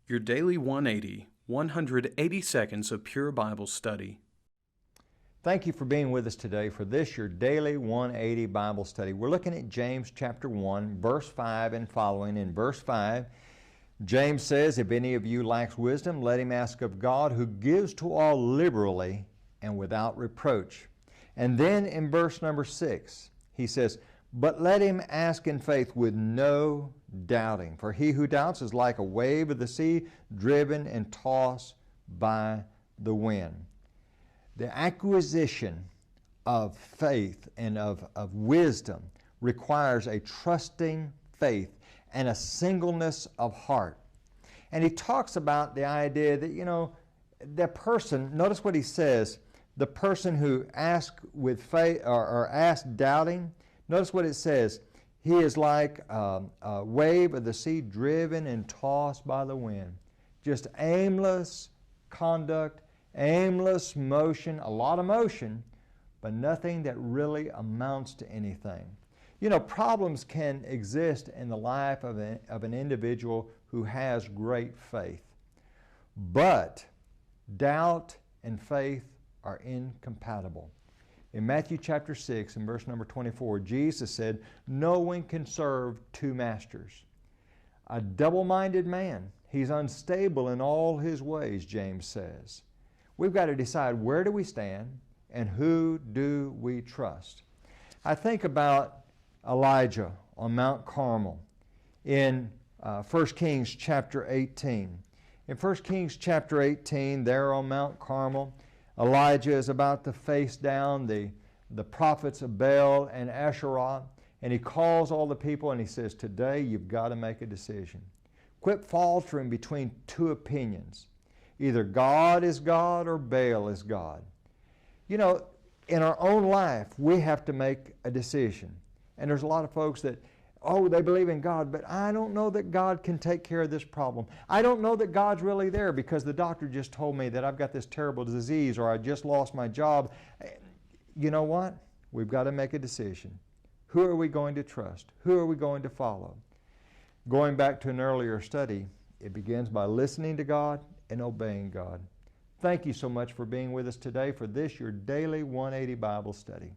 Your Daily 180, 180 seconds of pure Bible study. Thank you for being with us today for this, your Daily 180 Bible study. We're looking at James chapter 1, verse 5 and following. In verse 5, James says, "If any of you lacks wisdom, let him ask of God, who gives to all liberally and without reproach." And then in verse number 6, he says, "But let him ask in faith with no doubting. For he who doubts is like a wave of the sea, driven and tossed by the wind." The acquisition of faith and of wisdom requires a trusting faith and a singleness of heart. And he talks about the idea that, the person, notice what he says, the person who asks with faith or asks doubting, notice what it says. He is like a wave of the sea driven and tossed by the wind. Just aimless conduct, aimless motion, a lot of motion, but nothing that really amounts to anything. Problems can exist in the life of an individual who has great faith. But doubt and faith are incompatible. In Matthew chapter 6 and verse number 24, Jesus said, "No one can serve two masters." A double-minded man, he's unstable in all his ways, James says. We've got to decide, where do we stand and who do we trust? I think about Elijah on Mount Carmel in 1 Kings chapter 18. In 1 Kings chapter 18, there on Mount Carmel, Elijah is about to face down the prophets of Baal and Asherah, and he calls all the people and he says, "Today you've got to make a decision. Quit faltering between two opinions. Either God is God or Baal is God." In our own life, we have to make a decision. And there's a lot of folks that, they believe in God, but I don't know that God can take care of this problem. I don't know that God's really there because the doctor just told me that I've got this terrible disease or I just lost my job. You know what? We've got to make a decision. Who are we going to trust? Who are we going to follow? Going back to an earlier study, it begins by listening to God and obeying God. Thank you so much for being with us today for this, your Daily 180 Bible study.